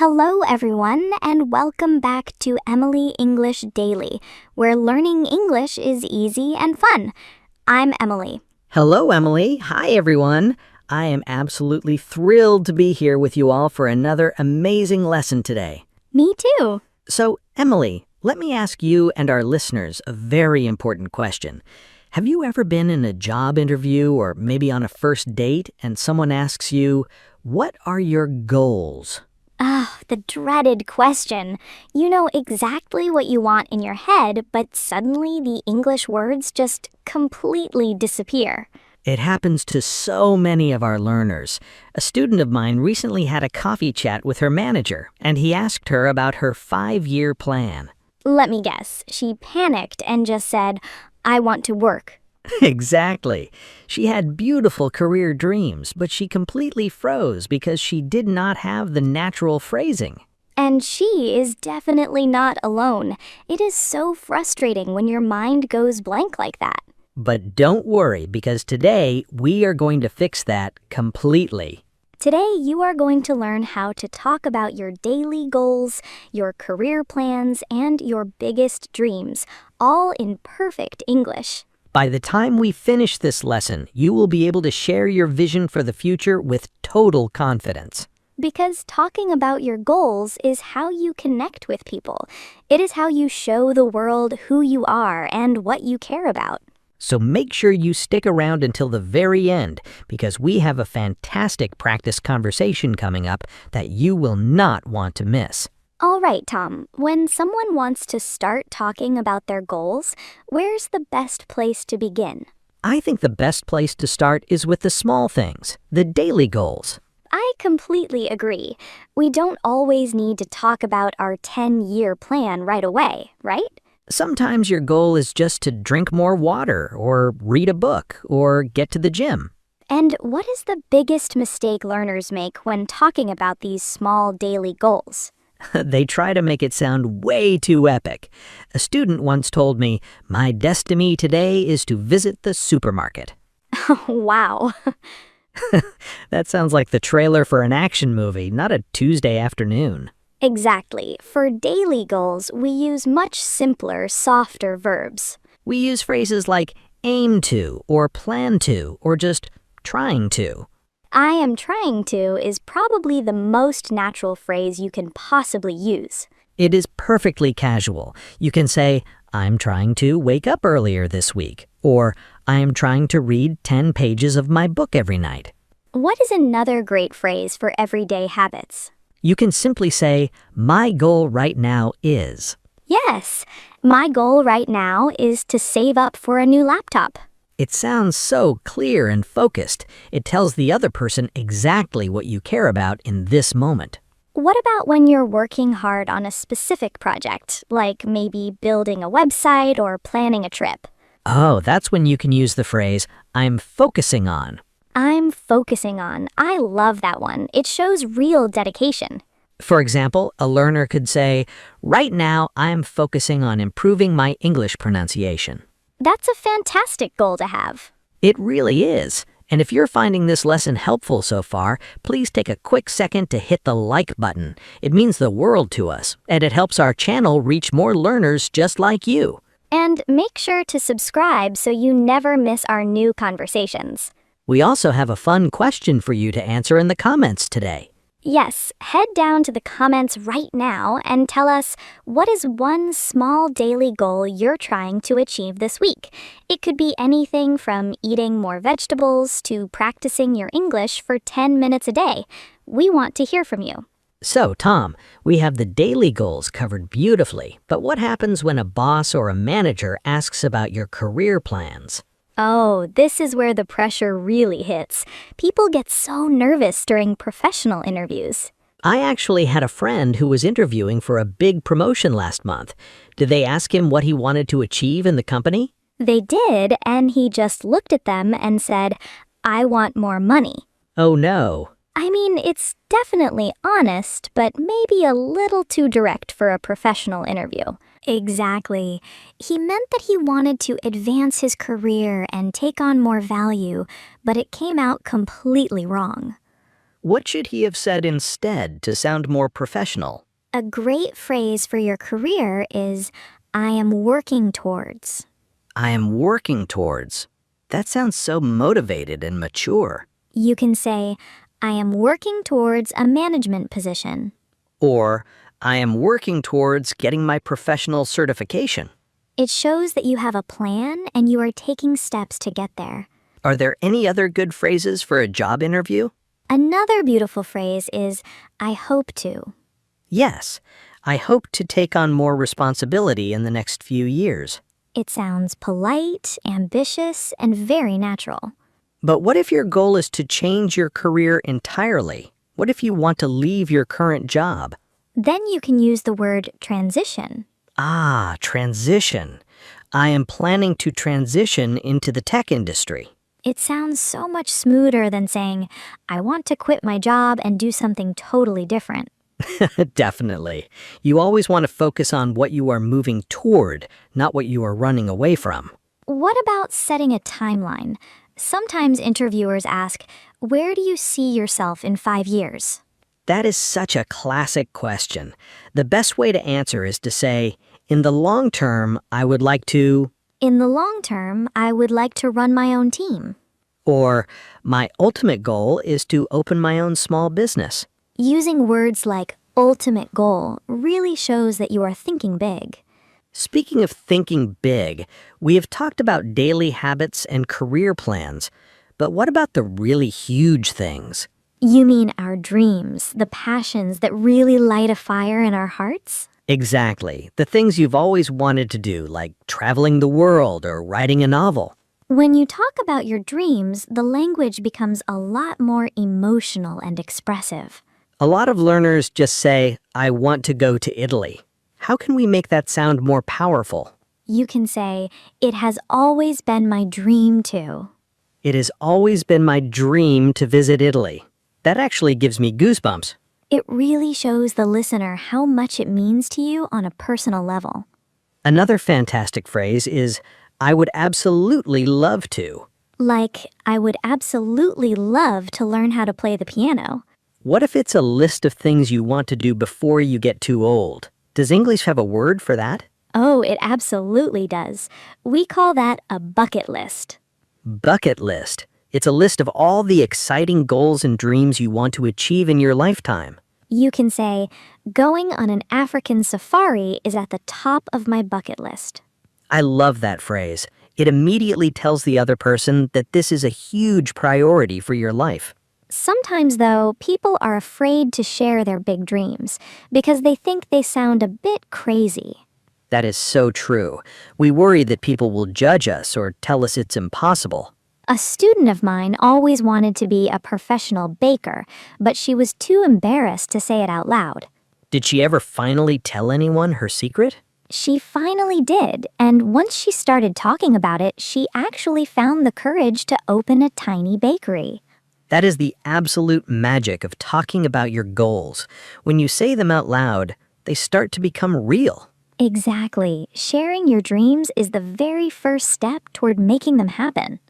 Hello, everyone, and welcome back to Emily English Daily, where learning English is easy and fun. I'm Emily. Hello, Emily. Hi, everyone. I am absolutely thrilled to be here with you all for another amazing lesson today. Me too. So, Emily, let me ask you and our listeners a very important question. Have you ever been in a job interview or maybe on a first date and someone asks you, "What are your goals?" The dreaded question. You know exactly what you want in your head, but suddenly the English words just completely disappear. It happens to so many of our learners. A student of mine recently had a coffee chat with her manager, and he asked her about her 5-year plan. Let me guess. She panicked and just said, "I want to work." Exactly. She had beautiful career dreams, but she completely froze because she did not have the natural phrasing. And she is definitely not alone. It is so frustrating when your mind goes blank like that. But don't worry, because today we are going to fix that completely. Today, you are going to learn how to talk about your daily goals, your career plans, and your biggest dreams, all in perfect English. By the time we finish this lesson, you will be able to share your vision for the future with total confidence. Because talking about your goals is how you connect with people. It is how you show the world who you are and what you care about. So make sure you stick around until the very end, because we have a fantastic practice conversation coming up that you will not want to miss. All right, Tom, when someone wants to start talking about their goals, where's the best place to begin? I think the best place to start is with the small things, the daily goals. I completely agree. We don't always need to talk about our 10-year plan right away, right? Sometimes your goal is just to drink more water, or read a book, or get to the gym. And what is the biggest mistake learners make when talking about these small daily goals? They try to make it sound way too epic. A student once told me, "My destiny today is to visit the supermarket." Wow. That sounds like the trailer for an action movie, not a Tuesday afternoon. Exactly. For daily goals, we use much simpler, softer verbs. We use phrases like aim to, or plan to, or just trying to. I am trying to is probably the most natural phrase you can possibly use. It is perfectly casual. You can say, "I'm trying to wake up earlier this week," or "I am trying to read 10 pages of my book every night." What is another great phrase for everyday habits? You can simply say, "My goal right now is." Yes, my goal right now is to save up for a new laptop. It sounds so clear and focused. It tells the other person exactly what you care about in this moment. What about when you're working hard on a specific project, like maybe building a website or planning a trip? Oh, that's when you can use the phrase, "I'm focusing on." I'm focusing on. I love that one. It shows real dedication. For example, a learner could say, "Right now, I'm focusing on improving my English pronunciation." That's a fantastic goal to have. It really is. And if you're finding this lesson helpful so far, please take a quick second to hit the like button. It means the world to us, and it helps our channel reach more learners just like you. And make sure to subscribe so you never miss our new conversations. We also have a fun question for you to answer in the comments today. Yes, head down to the comments right now and tell us, what is one small daily goal you're trying to achieve this week? It could be anything from eating more vegetables to practicing your English for 10 minutes a day. We want to hear from you. So, Tom, we have the daily goals covered beautifully, but what happens when a boss or a manager asks about your career plans? Oh, this is where the pressure really hits. People get so nervous during professional interviews. I actually had a friend who was interviewing for a big promotion last month. Did they ask him what he wanted to achieve in the company? They did, and he just looked at them and said, "I want more money." Oh no. I mean, it's definitely honest, but maybe a little too direct for a professional interview. Exactly. He meant that he wanted to advance his career and take on more value, but it came out completely wrong. What should he have said instead to sound more professional? A great phrase for your career is, I am working towards. I am working towards. That sounds so motivated and mature. You can say, I am working towards a management position. Or, I am working towards getting my professional certification. It shows that you have a plan and you are taking steps to get there. Are there any other good phrases for a job interview? Another beautiful phrase is, I hope to. Yes, I hope to take on more responsibility in the next few years. It sounds polite, ambitious, and very natural. But what if your goal is to change your career entirely? What if you want to leave your current job? Then you can use the word transition. Ah, transition. I am planning to transition into the tech industry. It sounds so much smoother than saying, I want to quit my job and do something totally different. Definitely. You always want to focus on what you are moving toward, not what you are running away from. What about setting a timeline? Sometimes interviewers ask, where do you see yourself in 5 years? That is such a classic question. The best way to answer is to say, in the long term, I would like to... In the long term, I would like to run my own team. Or, my ultimate goal is to open my own small business. Using words like ultimate goal really shows that you are thinking big. Speaking of thinking big, we have talked about daily habits and career plans. But what about the really huge things? You mean our dreams, the passions that really light a fire in our hearts? Exactly. The things you've always wanted to do, like traveling the world or writing a novel. When you talk about your dreams, the language becomes a lot more emotional and expressive. A lot of learners just say, I want to go to Italy. How can we make that sound more powerful? You can say, it has always been my dream to. It has always been my dream to visit Italy. That actually gives me goosebumps. It really shows the listener how much it means to you on a personal level. Another fantastic phrase is, I would absolutely love to. Like, I would absolutely love to learn how to play the piano. What if it's a list of things you want to do before you get too old? Does English have a word for that? Oh, it absolutely does. We call that a bucket list. Bucket list. It's a list of all the exciting goals and dreams you want to achieve in your lifetime. You can say, going on an African safari is at the top of my bucket list. I love that phrase. It immediately tells the other person that this is a huge priority for your life. Sometimes, though, people are afraid to share their big dreams because they think they sound a bit crazy. That is so true. We worry that people will judge us or tell us it's impossible. A student of mine always wanted to be a professional baker, but she was too embarrassed to say it out loud. Did she ever finally tell anyone her secret? She finally did, and once she started talking about it, she actually found the courage to open a tiny bakery. That is the absolute magic of talking about your goals. When you say them out loud, they start to become real. Exactly. Sharing your dreams is the very first step toward making them happen.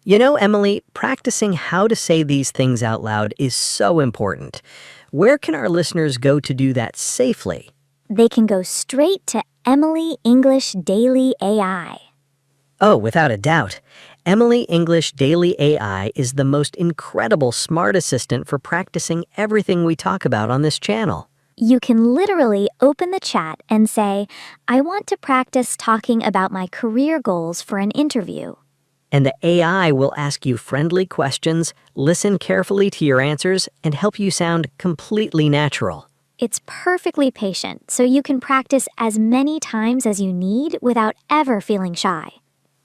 You know, Emily, practicing how to say these things out loud is so important. Where can our listeners go to do that safely? They can go straight to Emily English Daily AI. Oh, without a doubt. Emily English Daily AI is the most incredible smart assistant for practicing everything we talk about on this channel. You can literally open the chat and say, I want to practice talking about my career goals for an interview. And the AI will ask you friendly questions, listen carefully to your answers, and help you sound completely natural. It's perfectly patient, so you can practice as many times as you need without ever feeling shy.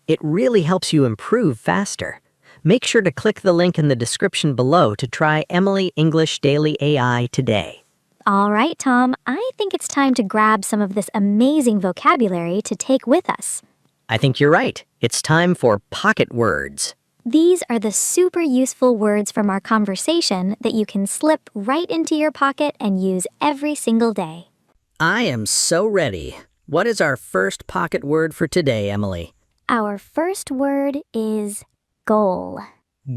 It really helps you improve faster. Make sure to click the link in the description below to try Emily English Daily AI today. All right, Tom, I think it's time to grab some of this amazing vocabulary to take with us. I think you're right. It's time for pocket words. These are the super useful words from our conversation that you can slip right into your pocket and use every single day. I am so ready. What is our first pocket word for today, Emily? Our first word is goal.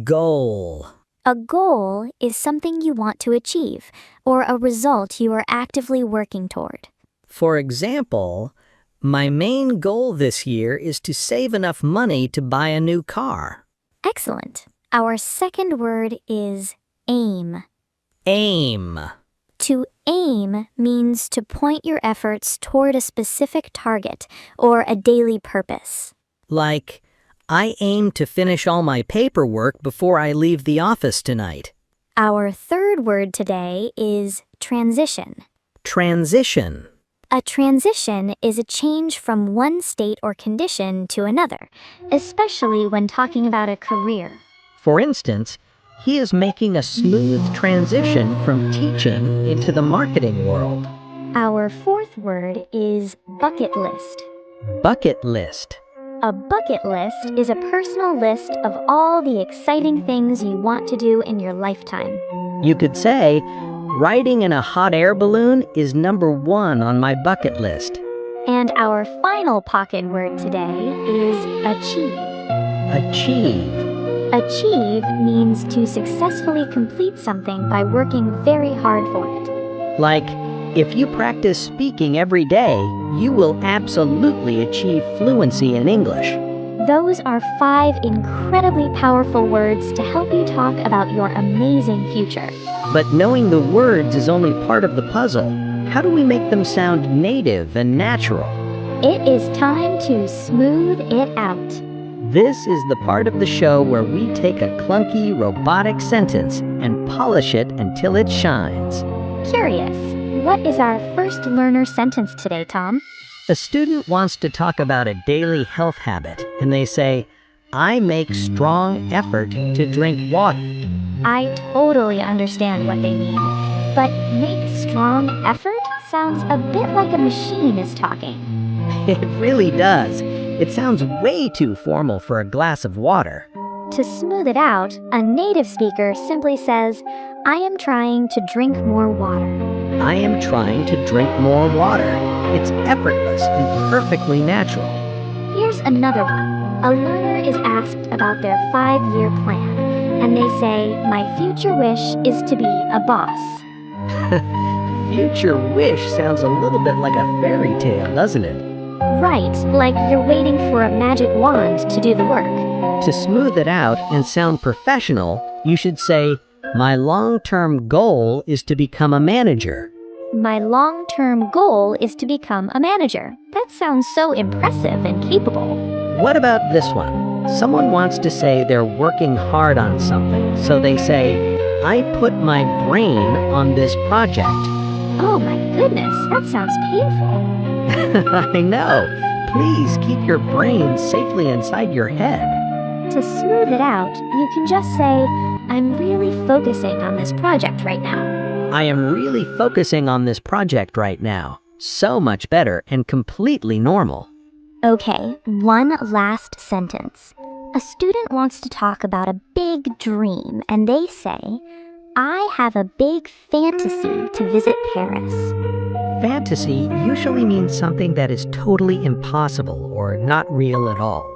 Goal. A goal is something you want to achieve, or a result you are actively working toward. For example, my main goal this year is to save enough money to buy a new car. Excellent. Our second word is aim. Aim. To aim means to point your efforts toward a specific target or a daily purpose. Like, I aim to finish all my paperwork before I leave the office tonight. Our third word today is transition. Transition. A transition is a change from one state or condition to another, especially when talking about a career. For instance, he is making a smooth transition from teaching into the marketing world. Our fourth word is bucket list. Bucket list. A bucket list is a personal list of all the exciting things you want to do in your lifetime. You could say, riding in a hot air balloon is number 1 on my bucket list. And our final pocket word today is achieve. Achieve. Achieve means to successfully complete something by working very hard for it. Like, if you practice speaking every day, you will absolutely achieve fluency in English. Those are 5 incredibly powerful words to help you talk about your amazing future. But knowing the words is only part of the puzzle. How do we make them sound native and natural? It is time to smooth it out. This is the part of the show where we take a clunky, robotic sentence and polish it until it shines. Curious, what is our first learner sentence today, Tom? A student wants to talk about a daily health habit, and they say, I make strong effort to drink water. I totally understand what they mean, but make strong effort sounds a bit like a machine is talking. It really does. It sounds way too formal for a glass of water. To smooth it out, a native speaker simply says, I am trying to drink more water. I am trying to drink more water. It's effortless and perfectly natural. Here's another one. A learner is asked about their 5-year plan, and they say, my future wish is to be a boss. Future wish sounds a little bit like a fairy tale, doesn't it? Right, like you're waiting for a magic wand to do the work. To smooth it out and sound professional, you should say, my long-term goal is to become a manager. My long-term goal is to become a manager. That sounds so impressive and capable. What about this one? Someone wants to say they're working hard on something, so they say, I put my brain on this project. Oh my goodness, that sounds painful. I know. Please keep your brain safely inside your head. To smooth it out, you can just say, I'm really focusing on this project right now. I am really focusing on this project right now. So much better and completely normal. Okay, one last sentence. A student wants to talk about a big dream, and they say, I have a big fantasy to visit Paris. Fantasy usually means something that is totally impossible or not real at all.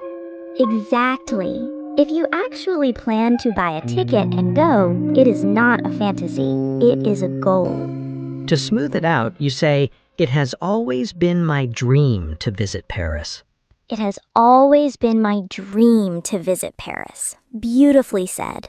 Exactly. If you actually plan to buy a ticket and go, it is not a fantasy. It is a goal. To smooth it out, you say, it has always been my dream to visit Paris. It has always been my dream to visit Paris. Beautifully said.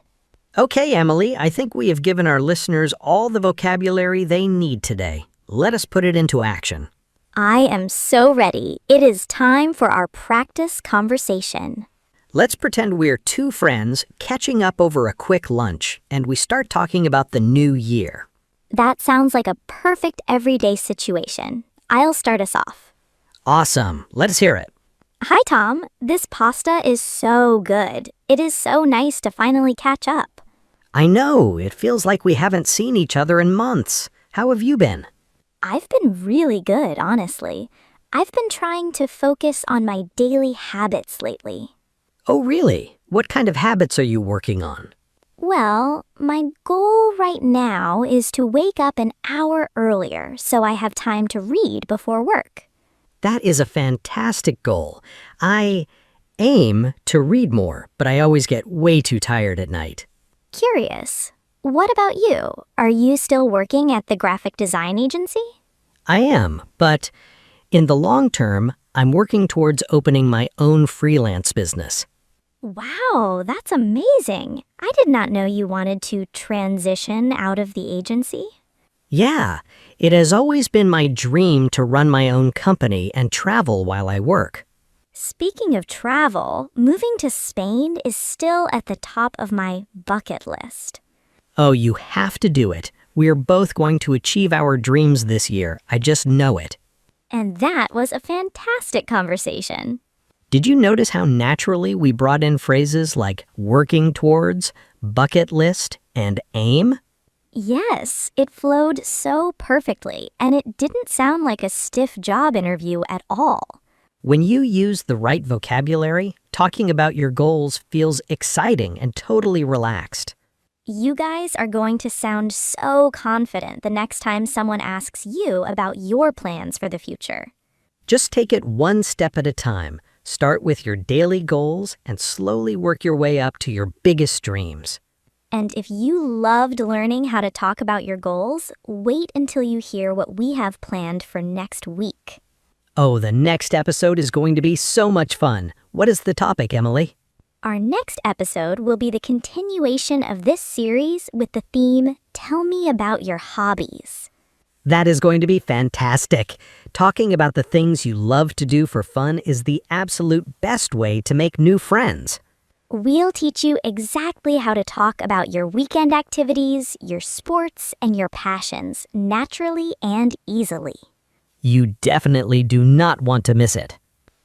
Okay, Emily, I think we have given our listeners all the vocabulary they need today. Let us put it into action. I am so ready. It is time for our practice conversation. Let's pretend we're 2 friends catching up over a quick lunch, and we start talking about the new year. That sounds like a perfect everyday situation. I'll start us off. Awesome. Let's hear it. Hi, Tom. This pasta is so good. It is so nice to finally catch up. I know. It feels like we haven't seen each other in months. How have you been? I've been really good, honestly. I've been trying to focus on my daily habits lately. Oh, really? What kind of habits are you working on? Well, my goal right now is to wake up an hour earlier so I have time to read before work. That is a fantastic goal. I aim to read more, but I always get way too tired at night. Curious. What about you? Are you still working at the graphic design agency? I am, but in the long term, I'm working towards opening my own freelance business. Wow, that's amazing. I did not know you wanted to transition out of the agency. Yeah, it has always been my dream to run my own company and travel while I work. Speaking of travel, moving to Spain is still at the top of my bucket list. Oh, you have to do it. We're both going to achieve our dreams this year. I just know it. And that was a fantastic conversation. Did you notice how naturally we brought in phrases like working towards, bucket list, and aim? Yes, it flowed so perfectly, and it didn't sound like a stiff job interview at all. When you use the right vocabulary, talking about your goals feels exciting and totally relaxed. You guys are going to sound so confident the next time someone asks you about your plans for the future. Just take it one step at a time. Start with your daily goals and slowly work your way up to your biggest dreams. And if you loved learning how to talk about your goals, wait until you hear what we have planned for next week. Oh, the next episode is going to be so much fun. What is the topic, Emily? Our next episode will be the continuation of this series with the theme, Tell Me About Your Hobbies. That is going to be fantastic. Talking about the things you love to do for fun is the absolute best way to make new friends. We'll teach you exactly how to talk about your weekend activities, your sports, and your passions naturally and easily. You definitely do not want to miss it.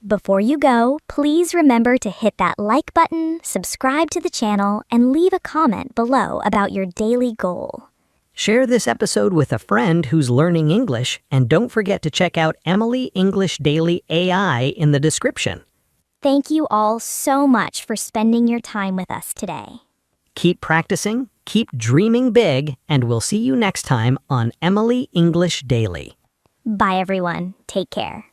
Before you go, please remember to hit that like button, subscribe to the channel, and leave a comment below about your daily goal. Share this episode with a friend who's learning English, and don't forget to check out Emily English Daily AI in the description. Thank you all so much for spending your time with us today. Keep practicing, keep dreaming big, and we'll see you next time on Emily English Daily. Bye everyone. Take care.